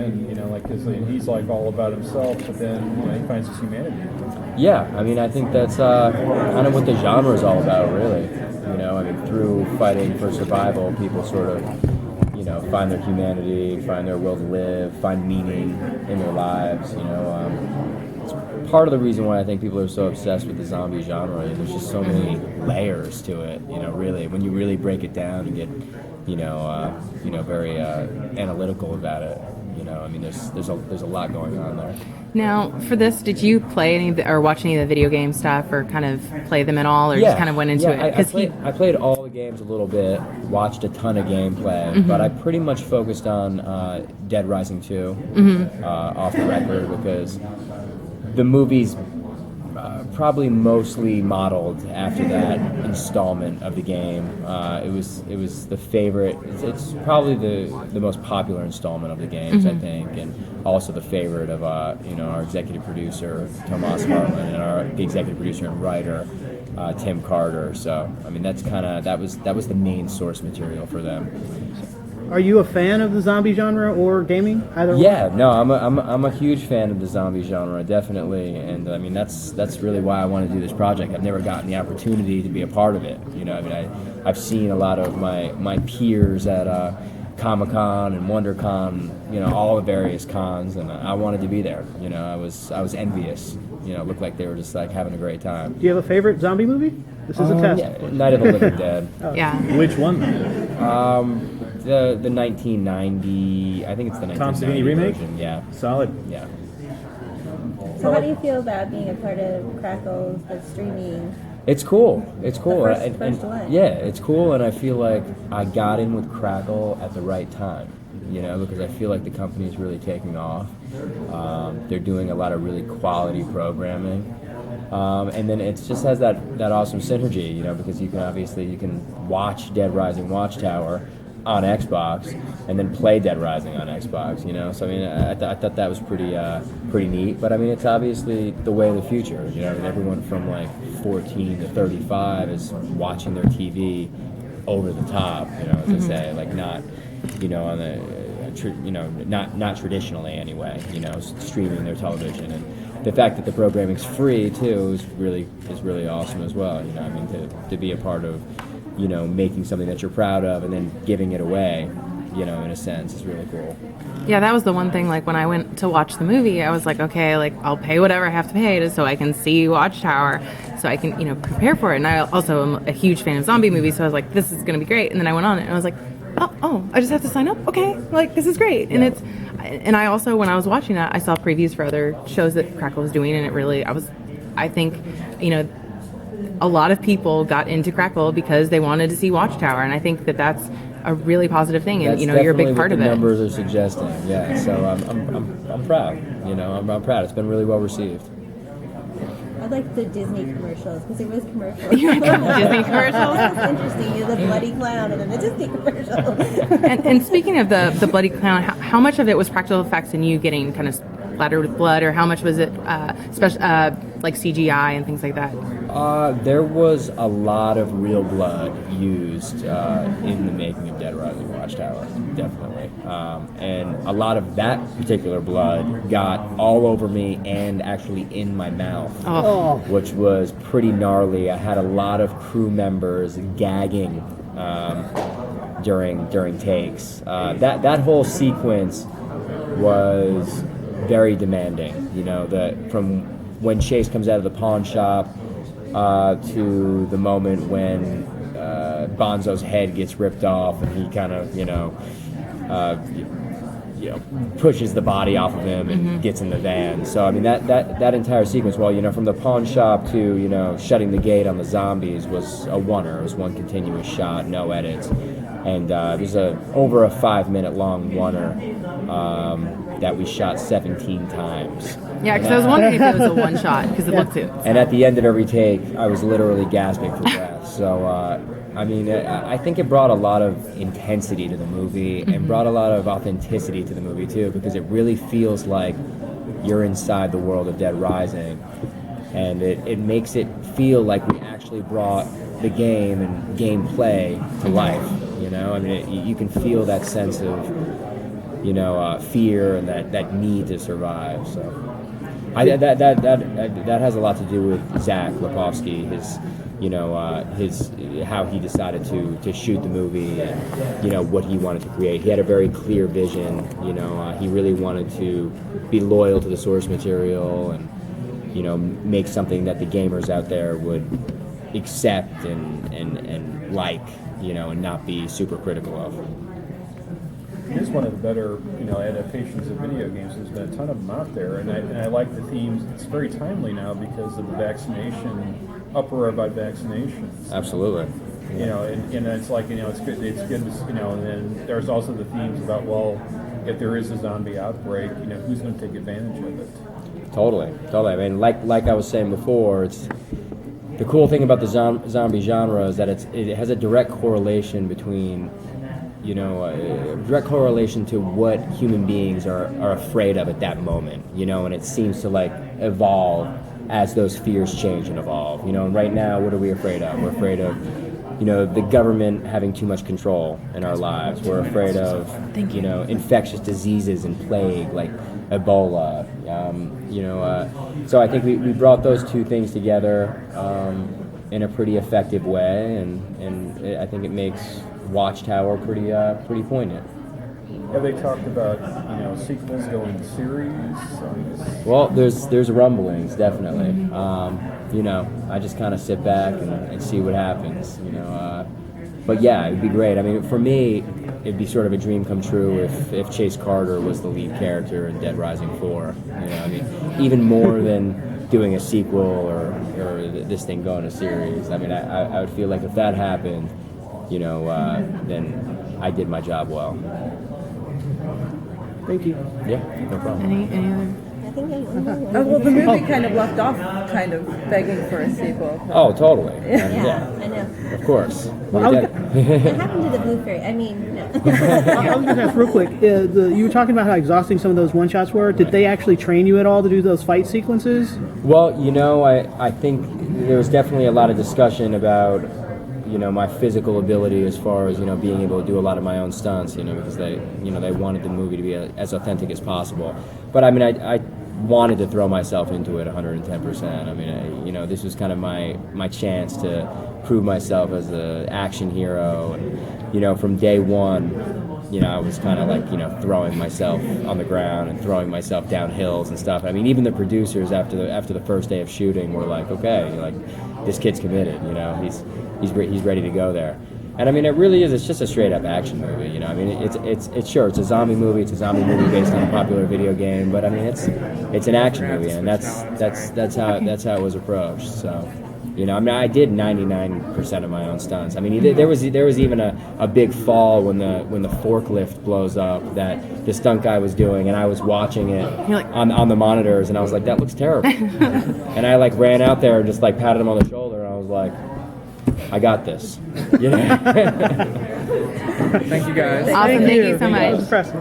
in, like, because he's like all about himself, but then he finds his humanity. Yeah, I mean, I think that's kind of what the genre is all about, really. Through fighting for survival, people sort of, find their humanity, find their will to live, find meaning in their lives. It's part of the reason why I think people are so obsessed with the zombie genre. There's just so many layers to it. Really, when you really break it down and get, very analytical about it. There's a lot going on there. Now, for this, did you play or watch any of the video game stuff, or kind of play them at all, or just kind of went into it? I played all the games a little bit, watched a ton of gameplay, but I pretty much focused on Dead Rising 2 off the record, because the movie's probably mostly modeled after that installment of the game. It was the favorite. It's probably the most popular installment of the games, I think, and also the favorite of our executive producer Tomas Hartman and the executive producer and writer Tim Carter. So that was the main source material for them. Are you a fan of the zombie genre or gaming? Either Yeah, no, I'm a huge fan of the zombie genre, definitely, and that's really why I want to do this project. I've never gotten the opportunity to be a part of it. I've seen a lot of my peers at Comic-Con and Wondercon, all the various cons, and I wanted to be there. I was envious. It looked like they were just like having a great time. Do you have a favorite zombie movie? This is a test. Yeah, Night of the Living Dead. Yeah. Which one? The 1990, I think it's the 1990 Tom Savini remake? version. Yeah. Solid. Yeah. So how do you feel about being a part of Crackle's streaming? It's cool. It's cool. The first one. Yeah, it's cool, and I feel like I got in with Crackle at the right time. Because I feel like the company is really taking off. They're doing a lot of really quality programming. And then it just has that awesome synergy, because you can watch Dead Rising Watchtower on Xbox and then play Dead Rising on Xbox, So I thought that was pretty neat. But it's obviously the way of the future. Everyone from like 14 to 35 is watching their TV over the top, as I say, like not, on the not traditionally anyway, streaming their television. And the fact that the programming's free too is really awesome as well. To be a part of, making something that you're proud of and then giving it away, in a sense, is really cool. Yeah, that was the one thing, like, when I went to watch the movie, I was like, okay, like, I'll pay whatever I have to pay so I can see Watchtower, so I can, prepare for it. And I also am a huge fan of zombie movies, so I was like, this is going to be great. And then I went on it, and I was like, oh, I just have to sign up? Okay, like, this is great. Yeah. And I also, when I was watching that, I saw previews for other shows that Crackle was doing, and I think, a lot of people got into Crackle because they wanted to see Watchtower, and I think that that's a really positive thing, and That's you're a big part what of the it. numbers are suggesting, yeah. So I'm proud. I'm proud. It's been really well received. I like the Disney commercials because it was commercials. Disney commercials. That's interesting. You're the bloody clown and then the Disney commercial. And speaking of the bloody clown, how much of it was practical effects and you getting kind of splattered with blood, or how much was it special, like CGI and things like that? There was a lot of real blood used in the making of Dead Rising Watchtower, definitely. And a lot of that particular blood got all over me and actually in my mouth, which was pretty gnarly. I had a lot of crew members gagging during takes. That whole sequence was very demanding. From when Chase comes out of the pawn shop to the moment when Bonzo's head gets ripped off and he kind of, pushes the body off of him and gets in the van. So that entire sequence, from the pawn shop to shutting the gate on the zombies was a oneer. It was one continuous shot, no edits, and it was over a 5-minute long oneer that we shot 17 times. Yeah, because I was wondering if it was a one shot, because it looked it. And at the end of every take, I was literally gasping for breath. So, I think it brought a lot of intensity to the movie and brought a lot of authenticity to the movie, too, because it really feels like you're inside the world of Dead Rising. And it makes it feel like we actually brought the game and gameplay to life, you can feel that sense of fear and that need to survive. So that has a lot to do with Zach Lipovsky, his how he decided to shoot the movie, and what he wanted to create. He had a very clear vision. He really wanted to be loyal to the source material and make something that the gamers out there would accept and like, and not be super critical of. It is one of the better, adaptations of video games. There's been a ton of them out there, and I like the themes. It's very timely now because of the vaccination uproar about vaccinations. Absolutely. And it's like, it's good. It's good. And then there's also the themes about, well, if there is a zombie outbreak, who's going to take advantage of it? Totally. I mean, like I was saying before, it's the cool thing about the zombie genre is that it has a direct correlation between, a direct correlation to what human beings are afraid of at that moment, and it seems to evolve as those fears change and evolve, and right now, what are we afraid of? We're afraid of, the government having too much control in our lives. We're afraid of, infectious diseases and plague like Ebola, so I think we brought those two things together in a pretty effective way, and I think it makes Watchtower pretty poignant. Have they talked about sequels going series? Well, there's rumblings definitely. I just kind of sit back and see what happens. But yeah, it'd be great. I mean, for me, it'd be sort of a dream come true if Chase Carter was the lead character in Dead Rising 4. I mean, even more than doing a sequel or this thing going a series. I mean, I would feel like if that happened, then I did my job well. Thank you. Yeah, no problem. Any other? I think Well, the movie kind of left off kind of begging for a sequel. Oh, totally. yeah, I know. Of course. Well, What happened to the blue fairy? I mean, no. I was going to ask real quick. You were talking about how exhausting some of those one-shots were. Did they actually train you at all to do those fight sequences? Well, I think there was definitely a lot of discussion about, my physical ability as far as, being able to do a lot of my own stunts, because they wanted the movie to be as authentic as possible. But I mean, I wanted to throw myself into it 110%. I mean, this was kind of my chance to prove myself as an action hero. And, from day one, I was kind of throwing myself on the ground and throwing myself down hills and stuff. I mean, even the producers after the first day of shooting were like, okay, this kid's committed, he's ready to go there. And I mean, it really is. It's just a straight up action movie. I mean, it's sure it's a zombie movie. It's a zombie movie based on a popular video game, but I mean, it's an action movie, and that's how it was approached. So, I mean, I did 99% of my own stunts. I mean, there was even a big fall when the forklift blows up that the stunt guy was doing, and I was watching it on the monitors, and I was like, that looks terrible. And I ran out there and just patted him on the shoulder, and I was like, I got this. Thank you guys. Awesome. Thank you so That much. was impressive.